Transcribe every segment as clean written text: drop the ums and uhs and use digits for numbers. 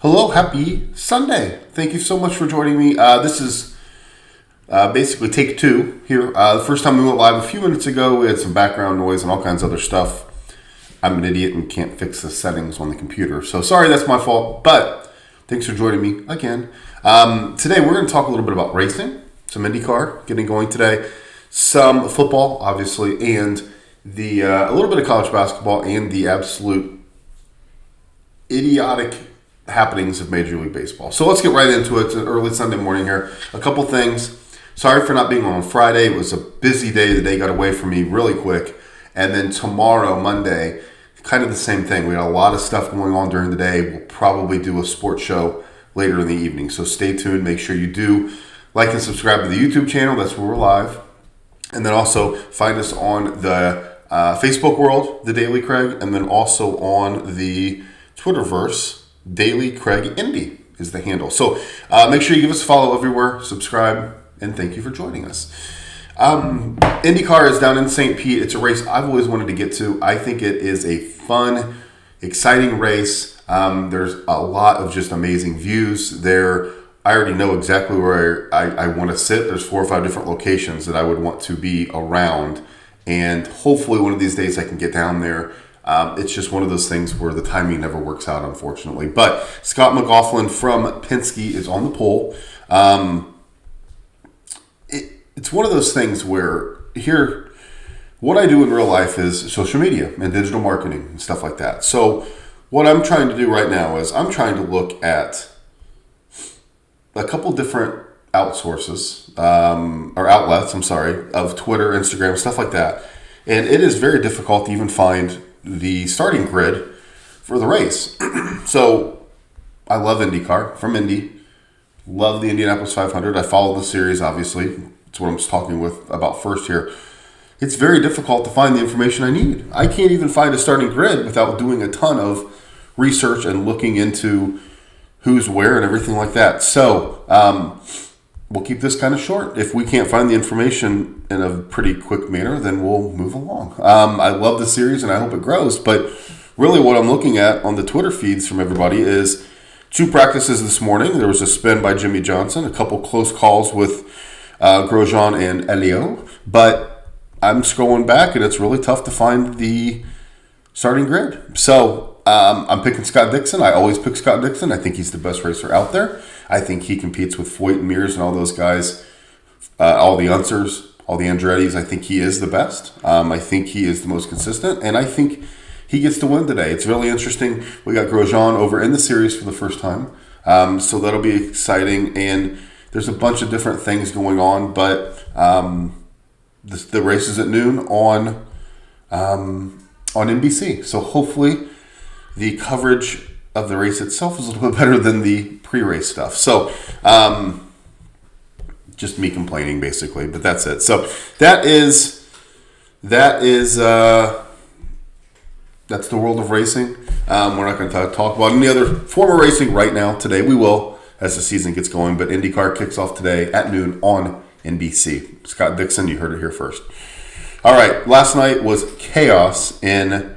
Hello, happy Sunday. Thank you so much for joining me. This is basically take two here. The first time we went live a few minutes ago, we had some background noise and all kinds of other stuff. I'm an idiot and can't fix the settings on the computer. So sorry, that's my fault, but thanks for joining me again. Today, we're going to talk a little bit about racing, some IndyCar getting going today, some football, obviously, and the a little bit of college basketball and the absolute idiotic happenings of Major League Baseball. So let's get right into it. It's an early Sunday morning here. A couple things. Sorry for not being on Friday. It was a busy day. The day got away from me really quick. And then tomorrow, Monday, kind of the same thing. We got a lot of stuff going on during the day. We'll probably do a sports show later in the evening. So stay tuned. Make sure you do like and subscribe to the YouTube channel. That's where we're live. And then also find us on the Facebook world, The Daily Craig, and then also on the Twitterverse, Daily Craig Indy is the handle. So make sure you give us a follow everywhere, subscribe, and thank you for joining us. IndyCar is down in St. Pete. It's a race I've always wanted to get to. I think it is a fun, exciting race. There's a lot of just amazing views there. I already know exactly where I want to sit. There's 4 or 5 different locations that I would want to be around. And hopefully one of these days I can get down there. It's just one of those things where the timing never works out, unfortunately. But Scott McLaughlin from Penske is on the pole. It's one of those things where here, what I do in real life is social media and digital marketing and stuff like that. So what I'm trying to do right now is I'm trying to look at a couple different outsources or outlets, of Twitter, Instagram, stuff like that. And it is very difficult to even find the starting grid for the race. So I love IndyCar from Indy. Love the Indianapolis 500. I follow the series, obviously. That's what I'm talking about first here. It's very difficult to find the information I need. I can't even find a starting grid without doing a ton of research and looking into who's where and everything like that. So we'll keep this kind of short. If we can't find the information in a pretty quick manner, then we'll move along. I love the series and I hope it grows. But really what I'm looking at on the Twitter feeds from everybody is 2 practices this morning. There was a spin by Jimmy Johnson, a couple close calls with Grosjean and Elio. But I'm scrolling back and it's really tough to find the starting grid. So I'm picking Scott Dixon. I always pick Scott Dixon. I think he's the best racer out there. I think he competes with Foyt and Mears and all those guys, all the Unsers, all the Andrettis. I think he is the best. I think he is the most consistent, and I think he gets to win today. It's really interesting. We got Grosjean over in the series for the first time, so that'll be exciting. And there's a bunch of different things going on, but the race is at noon on NBC. So hopefully the coverage of the race itself is a little bit better than the pre-race stuff. So, just me complaining basically, but that's it. So that's the world of racing. We're not going to talk about any other form of racing right now. Today we will, as the season gets going, but IndyCar kicks off today at noon on NBC. Scott Dixon, you heard it here first. All right, last night was chaos in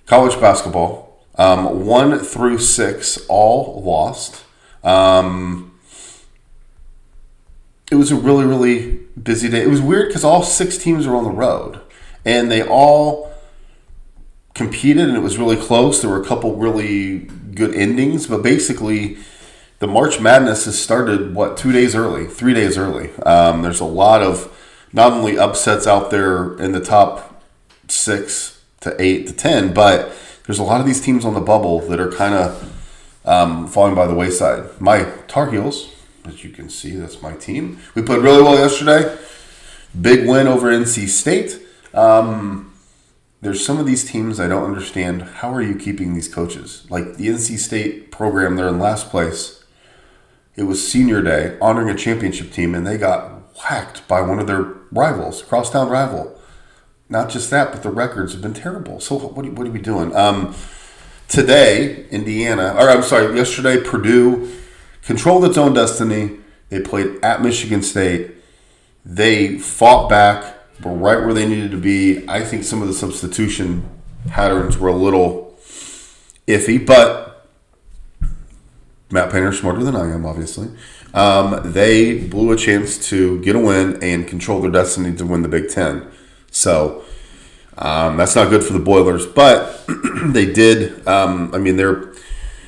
college basketball. 1 through 6 all lost. It was a really, really busy day. It was weird because all 6 teams were on the road. And they all competed, and it was really close. There were a couple really good endings. But basically, the March Madness has started, 3 days early? There's a lot of not only upsets out there in the top 6 to 8 to 10, but there's a lot of these teams on the bubble that are kind of falling by the wayside. My Tar Heels, as you can see, that's my team. We played really well yesterday. Big win over NC State. There's some of these teams I don't understand. How are you keeping these coaches? Like the NC State program, they're in last place. It was senior day, honoring a championship team, and they got whacked by one of their rivals, crosstown rival. Not just that, but the records have been terrible. So what are we doing? Today, yesterday, Purdue controlled its own destiny. They played at Michigan State. They fought back, were right where they needed to be. I think some of the substitution patterns were a little iffy, but Matt Painter's smarter than I am, obviously. They blew a chance to get a win and control their destiny to win the Big Ten. So that's not good for the Boilers, but they did. They're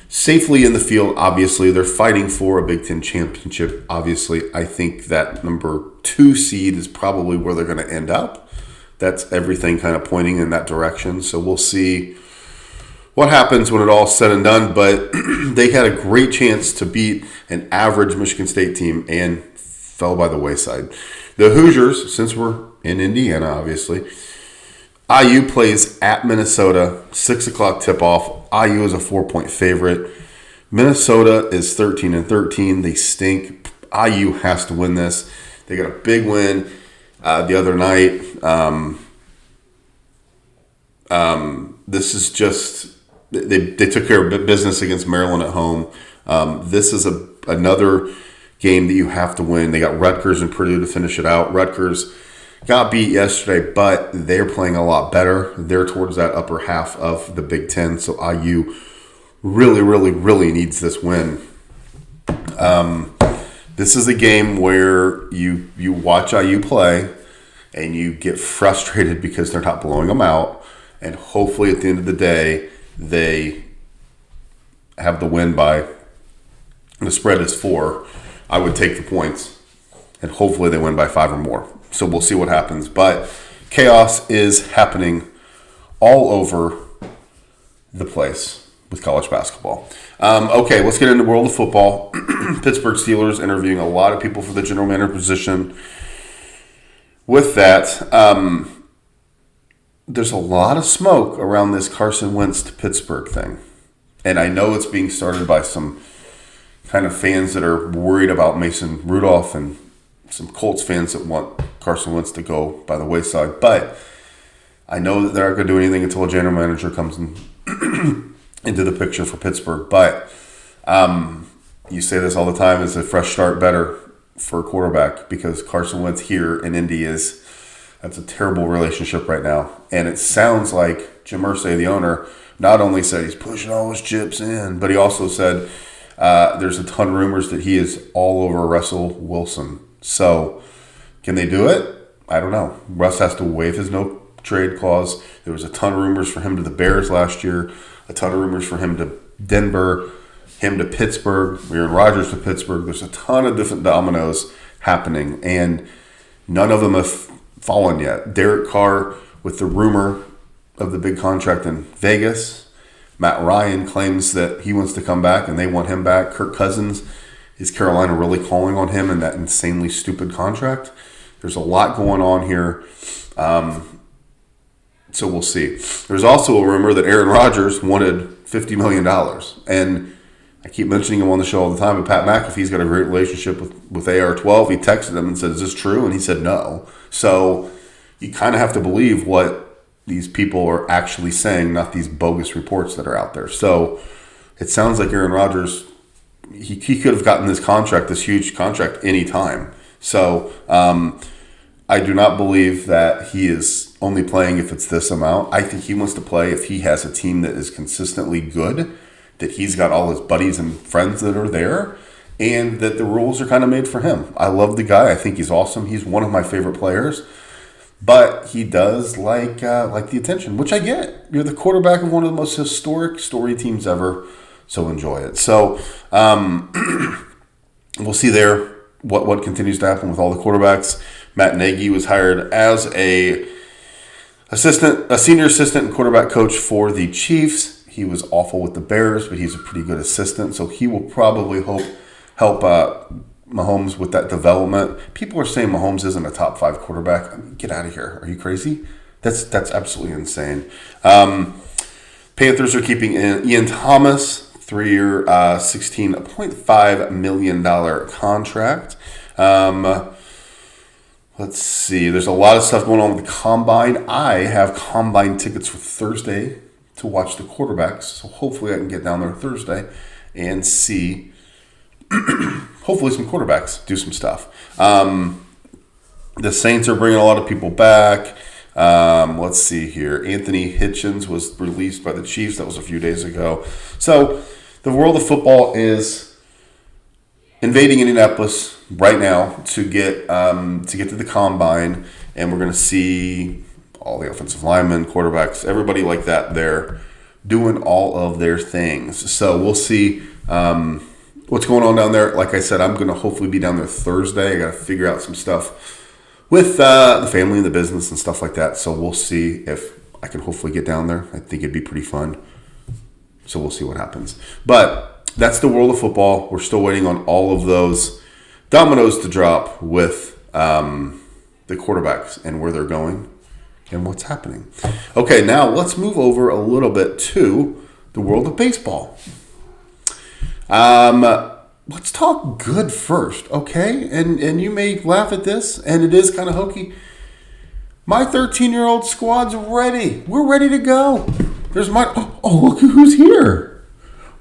safely in the field, obviously. They're fighting for a Big Ten championship, obviously. I think that number 2 seed is probably where they're going to end up. That's everything kind of pointing in that direction. So we'll see what happens when it all's said and done. But they had a great chance to beat an average Michigan State team and fell by the wayside. The Hoosiers, since we're in Indiana, obviously, IU plays at Minnesota, 6 o'clock tip-off. IU is a 4-point favorite. Minnesota is 13-13. They stink. IU has to win this. They got a big win the other night. This is just they took care of business against Maryland at home. This is another game that you have to win. They got Rutgers and Purdue to finish it out. Rutgers got beat yesterday, but they're playing a lot better. They're towards that upper half of the Big Ten, so IU really, really, really needs this win. This is a game where you watch IU play and you get frustrated because they're not blowing them out, and hopefully at the end of the day they have the win by the spread is 4. I would take the points, and hopefully they win by 5 or more. So we'll see what happens. But chaos is happening all over the place with college basketball. Okay, let's get into world of football. Pittsburgh Steelers interviewing a lot of people for the general manager position. With that, there's a lot of smoke around this Carson Wentz to Pittsburgh thing. And I know it's being started by some kind of fans that are worried about Mason Rudolph and some Colts fans that want Carson Wentz to go by the wayside. But I know that they're not going to do anything until a general manager comes into the picture for Pittsburgh. But you say this all the time, is a fresh start better for a quarterback? Because Carson Wentz here in Indy that's a terrible relationship right now. And it sounds like Jim Irsay, the owner, not only said he's pushing all his chips in, but he also said there's a ton of rumors that he is all over Russell Wilson. So, can they do it? I don't know. Russ has to waive his no-trade clause. There was a ton of rumors for him to the Bears last year, a ton of rumors for him to Denver, him to Pittsburgh, Aaron Rodgers to Pittsburgh. There's a ton of different dominoes happening, and none of them have fallen yet. Derek Carr with the rumor of the big contract in Vegas. Matt Ryan claims that he wants to come back and they want him back. Kirk Cousins, is Carolina really calling on him in that insanely stupid contract? There's a lot going on here. So we'll see. There's also a rumor that Aaron Rodgers wanted $50 million. And I keep mentioning him on the show all the time, but Pat McAfee's got a great relationship with AR-12. He texted him and said, is this true? And he said no. So you kind of have to believe what these people are actually saying, not these bogus reports that are out there. So it sounds like Aaron Rodgers, he could have gotten this contract, this huge contract, anytime. So I do not believe that he is only playing if it's this amount. I think he wants to play if he has a team that is consistently good, that he's got all his buddies and friends that are there, and that the rules are kind of made for him. I love the guy. I think he's awesome. He's one of my favorite players. But he does like the attention, which I get. You're the quarterback of one of the most historic story teams ever, so enjoy it. So we'll see there what continues to happen with all the quarterbacks. Matt Nagy was hired as a senior assistant and quarterback coach for the Chiefs. He was awful with the Bears, but he's a pretty good assistant, so he will probably help Mahomes with that development. People are saying Mahomes isn't a top 5 quarterback. I mean, get out of here. Are you crazy? That's absolutely insane. Panthers are keeping Ian Thomas, 3-year, $16.5 million contract. Let's see. There's a lot of stuff going on with the Combine. I have Combine tickets for Thursday to watch the quarterbacks, so hopefully I can get down there Thursday and see hopefully some quarterbacks do some stuff. The Saints are bringing a lot of people back. Let's see here. Anthony Hitchens was released by the Chiefs. That was a few days ago. So the world of football is invading Indianapolis right now to get to the combine, and we're going to see all the offensive linemen, quarterbacks, everybody like that there doing all of their things. So we'll see what's going on down there. Like I said, I'm going to hopefully be down there Thursday. I got to figure out some stuff with the family and the business and stuff like that. So we'll see if I can hopefully get down there. I think it'd be pretty fun. So we'll see what happens. But that's the world of football. We're still waiting on all of those dominoes to drop with the quarterbacks and where they're going and what's happening. Okay, now let's move over a little bit to the world of baseball. Let's talk good first, okay? And you may laugh at this, and it is kind of hokey. My 13-year-old squad's ready. We're ready to go. There's my... Oh, look who's here.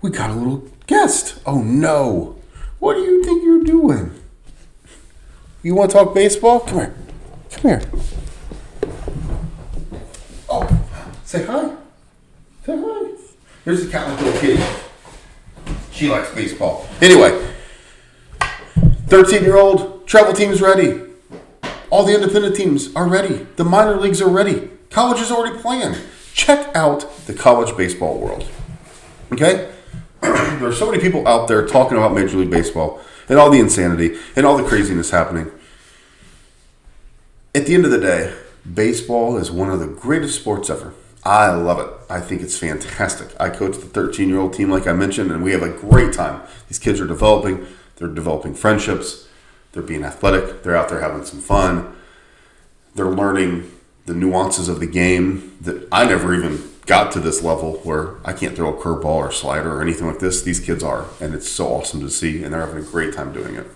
We got a little guest. Oh, no. What do you think you're doing? You want to talk baseball? Come here. Come here. Oh, say hi. Say hi. Here's the cat little kitty. She likes baseball. Anyway, 13-year-old travel team's ready. All the independent teams are ready. The minor leagues are ready. College is already playing. Check out the college baseball world. Okay? There are so many people out there talking about Major League Baseball and all the insanity and all the craziness happening. At the end of the day, baseball is one of the greatest sports ever. I love it. I think it's fantastic. I coach the 13-year-old team, like I mentioned, and we have a great time. These kids are developing. They're developing friendships. They're being athletic. They're out there having some fun. They're learning the nuances of the game that I never even got to this level where I can't throw a curveball or slider or anything like this. These kids are, and it's so awesome to see, and they're having a great time doing it.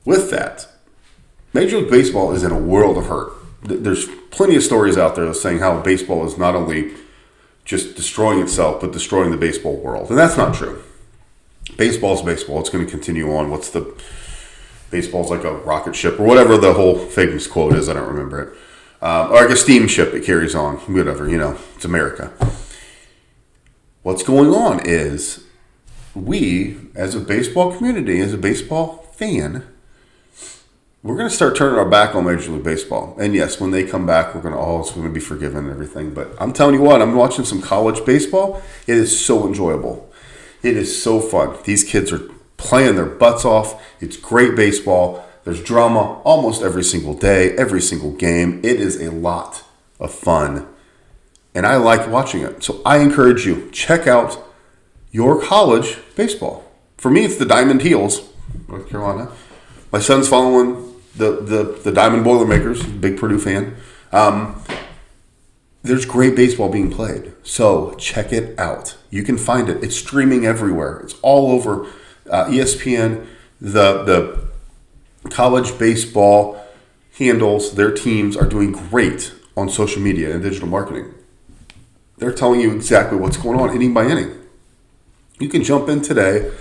With that, Major League Baseball is in a world of hurt. There's plenty of stories out there saying how baseball is not only just destroying itself, but destroying the baseball world. And that's not true. Baseball's baseball. It's going to continue on. Baseball's like a rocket ship or whatever the whole famous quote is. I don't remember it. Or like a steamship. It carries on. Whatever, it's America. What's going on is we, as a baseball community, as a baseball fan, we're going to start turning our back on Major League Baseball. And yes, when they come back, it's going to be forgiven and everything. But I'm telling you what, I'm watching some college baseball. It is so enjoyable. It is so fun. These kids are playing their butts off. It's great baseball. There's drama almost every single day, every single game. It is a lot of fun. And I like watching it. So I encourage you, check out your college baseball. For me, it's the Diamond Heels, North Carolina. My son's following the Diamond Boilermakers, big Purdue fan. There's great baseball being played. So check it out. You can find it. It's streaming everywhere. It's all over ESPN. The college baseball handles, their teams are doing great on social media and digital marketing. They're telling you exactly what's going on inning by inning. You can jump in today,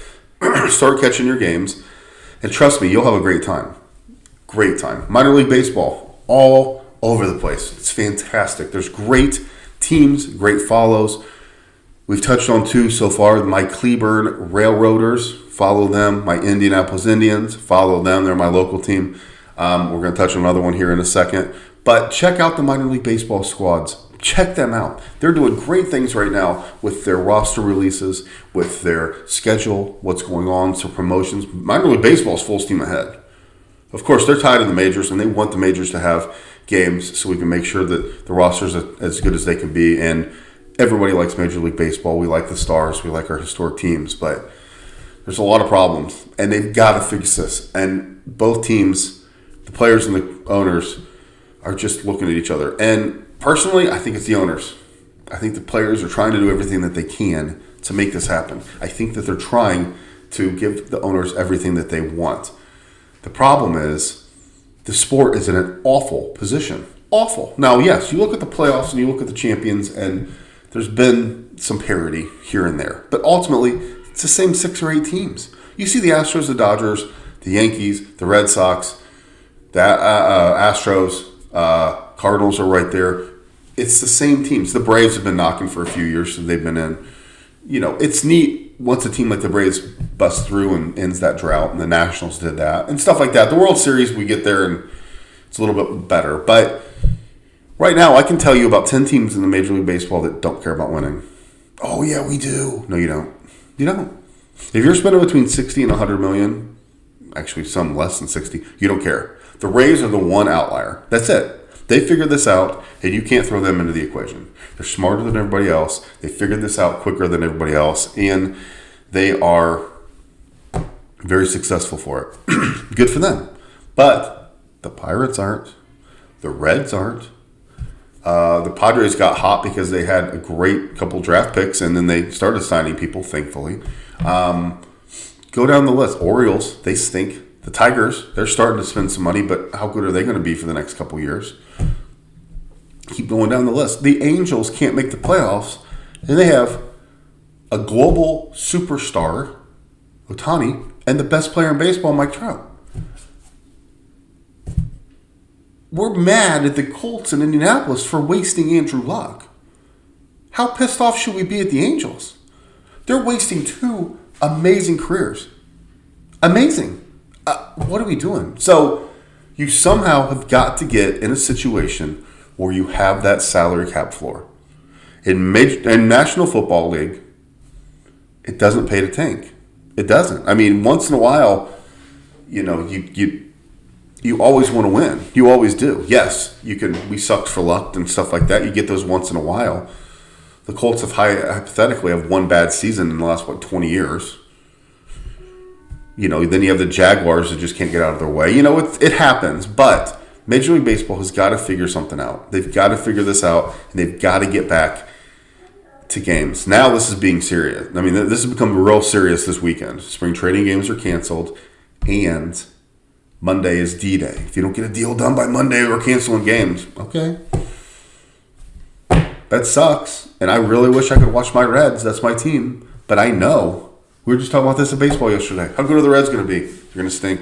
start catching your games, and trust me, you'll have a great time. Great time. Minor League Baseball, all over the place. It's fantastic. There's great teams, great follows. We've touched on two so far. My Cleburne Railroaders, follow them. My Indianapolis Indians, follow them. They're my local team. We're going to touch on another one here in a second. But check out the minor league baseball squads. Check them out. They're doing great things right now with their roster releases, with their schedule, what's going on, so promotions. Minor league baseball is full steam ahead. Of course, they're tied in the majors, and they want the majors to have games so we can make sure that the rosters are as good as they can be. And everybody likes Major League Baseball. We like the stars. We like our historic teams. But there's a lot of problems, and they've got to fix this. And both teams, the players and the owners, are just looking at each other. And personally, I think it's the owners. I think the players are trying to do everything that they can to make this happen. I think that they're trying to give the owners everything that they want. The problem is the sport is in an awful position. Awful. Now, yes, you look at the playoffs and you look at the champions, and there's been some parity here and there. But ultimately, it's the same 6 or 8 teams. You see the Astros, the Dodgers, the Yankees, the Red Sox, the Astros, Cardinals are right there. It's the same teams. The Braves have been knocking for a few years since they've been in. It's neat once a team like the Braves busts through and ends that drought, and the Nationals did that, and stuff like that. The World Series, we get there, and it's a little bit better. But right now, I can tell you about 10 teams in the Major League Baseball that don't care about winning. Oh, yeah, we do. No, you don't. You don't. If you're spending between 60 and 100 million, actually some less than 60, you don't care. The Rays are the one outlier. That's it. They figured this out, and you can't throw them into the equation. They're smarter than everybody else. They figured this out quicker than everybody else, and they are very successful for it. Good for them. But the Pirates aren't. The Reds aren't. The Padres got hot because they had a great couple draft picks, and then they started signing people, thankfully. Go down the list. Orioles, they stink. The Tigers, they're starting to spend some money, but how good are they going to be for the next couple years? Keep going down the list. The Angels can't make the playoffs, and they have a global superstar, Ohtani, and the best player in baseball, Mike Trout. We're mad at the Colts in Indianapolis for wasting Andrew Luck. How pissed off should we be at the Angels? They're wasting 2 amazing careers. Amazing. What are we doing? So you somehow have got to get in a situation where you have that salary cap floor. In National Football League, it doesn't pay to tank. It doesn't. I mean, once in a while, you always want to win. You always do. Yes, you can. We sucked for luck and stuff like that. You get those once in a while. The Colts hypothetically have one bad season in the last 20 years. Then you have the Jaguars that just can't get out of their way. It happens, but Major League Baseball has got to figure something out. They've got to figure this out, and they've got to get back to games. Now this is being serious. I mean, this has become real serious this weekend. Spring training games are canceled, and Monday is D-Day. If you don't get a deal done by Monday, we're canceling games. Okay. That sucks, and I really wish I could watch my Reds. That's my team, but I know. We were just talking about this in baseball yesterday. How good are the Reds going to be? They're going to stink.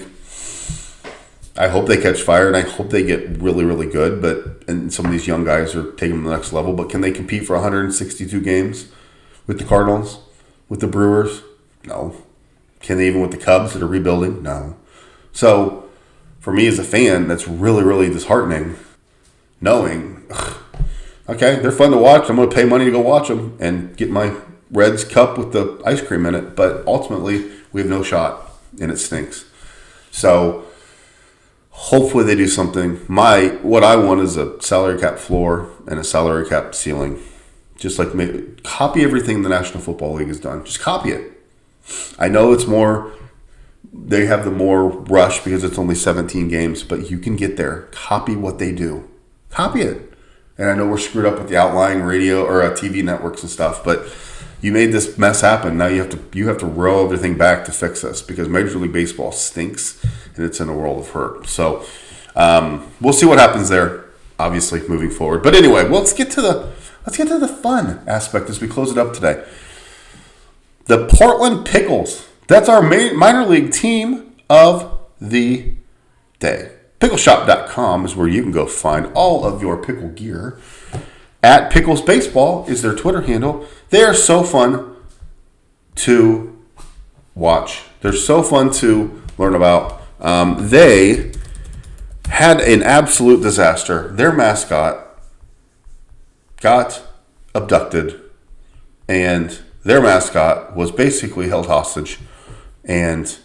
I hope they catch fire, and I hope they get really, really good. And some of these young guys are taking them to the next level. But can they compete for 162 games with the Cardinals, with the Brewers? No. Can they even with the Cubs that are rebuilding? No. So for me as a fan, that's really, really disheartening. Knowing, okay, they're fun to watch. I'm going to pay money to go watch them and get my Reds cup with the ice cream in it, but ultimately we have no shot, and it stinks. So hopefully they do something. What I want is a salary cap floor and a salary cap ceiling. Just like copy everything the National Football League has done. Just copy it. I know it's more. They have the more rush because it's only 17 games, but you can get there. Copy what they do. Copy it. And I know we're screwed up with the outlying radio or TV networks and stuff, but you made this mess happen. Now you have to roll everything back to fix this because Major League Baseball stinks and it's in a world of hurt. So we'll see what happens there. Obviously, moving forward. But anyway, let's get to the fun aspect as we close it up today. The Portland Pickles. That's our minor league team of the day. Pickleshop.com is where you can go find all of your pickle gear. At Pickles Baseball is their Twitter handle. They are so fun to watch. They're so fun to learn about. They had an absolute disaster. Their mascot got abducted, and their mascot was basically held hostage. And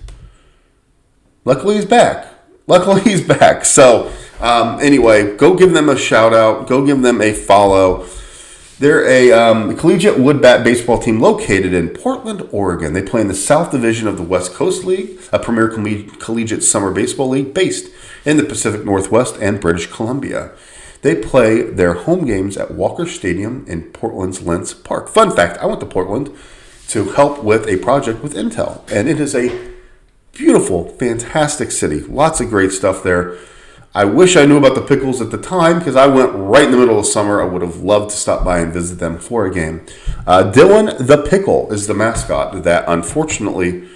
luckily he's back. So anyway, go give them a shout out. Go give them a follow. They're a collegiate wood bat baseball team located in Portland, Oregon. They play in the South Division of the West Coast League, a premier collegiate summer baseball league based in the Pacific Northwest and British Columbia. They play their home games at Walker Stadium in Portland's Lentz Park. Fun fact, I went to Portland to help with a project with Intel, and it is a beautiful, fantastic city. Lots of great stuff there. I wish I knew about the Pickles at the time because I went right in the middle of summer. I would have loved to stop by and visit them for a game. Dylan the Pickle is the mascot that unfortunately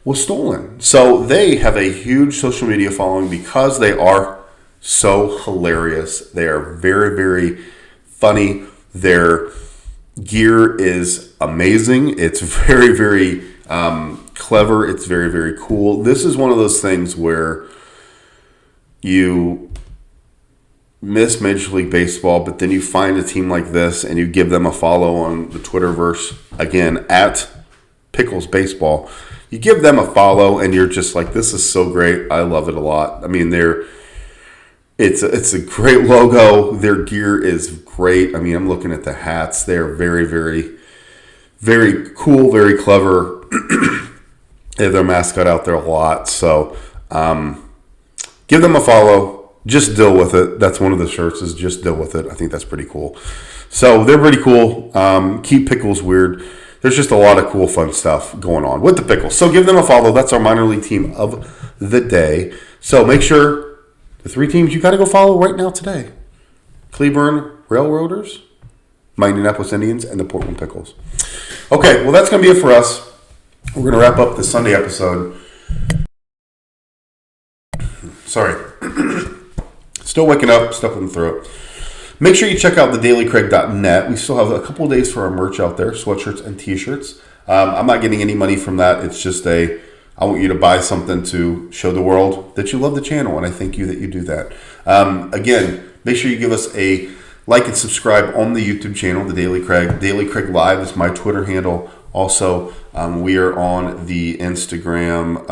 was stolen. So they have a huge social media following because they are so hilarious. They are very, very funny. Their gear is amazing. It's very, very Clever. It's very, very cool. This is one of those things where you miss Major League Baseball, but then you find a team like this and you give them a follow on the Twitterverse, again, at Pickles Baseball. You give them a follow and you're just like, this is so great. I love it a lot. I mean, it's a great logo. Their gear is great. I mean, I'm looking at the hats. They're very, very, very cool, very clever. They have their mascot out there a lot. So give them a follow. Just deal with it. That's one of the shirts is just deal with it. I think that's pretty cool. So they're pretty cool. Keep Pickles weird. There's just a lot of cool, fun stuff going on with the Pickles. So give them a follow. That's our minor league team of the day. So make sure the 3 teams you got to go follow right now today. Cleburne Railroaders, my Indianapolis Indians, and the Portland Pickles. Okay, well, that's going to be it for us. We're going to wrap up the Sunday episode. Sorry. Still waking up, stuff in the throat. Make sure you check out thedailycraig.net. We still have a couple of days for our merch out there, sweatshirts and t-shirts. I'm not getting any money from that. It's just I want you to buy something to show the world that you love the channel, and I thank you that you do that. Again, make sure you give us a like and subscribe on the YouTube channel, The Daily Craig. Daily Craig Live is my Twitter handle. Also, we are on the Instagram,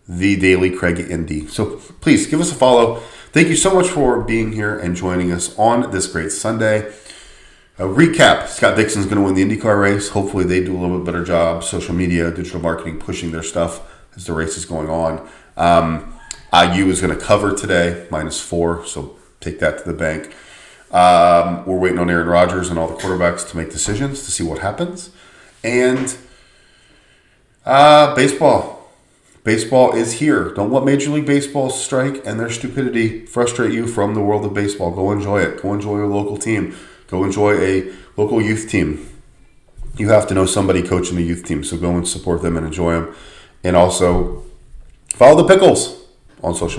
The Daily Craig Indy. So please give us a follow. Thank you so much for being here and joining us on this great Sunday. A recap, Scott Dixon's going to win the IndyCar race. Hopefully they do a little bit better job. Social media, digital marketing, pushing their stuff as the race is going on. IU is going to cover today, -4, so take that to the bank. We're waiting on Aaron Rodgers and all the quarterbacks to make decisions to see what happens. And baseball. Baseball is here. Don't let Major League Baseball strike and their stupidity frustrate you from the world of baseball. Go enjoy it. Go enjoy your local team. Go enjoy a local youth team. You have to know somebody coaching the youth team, so go and support them and enjoy them. And also, follow the Pickles on social media.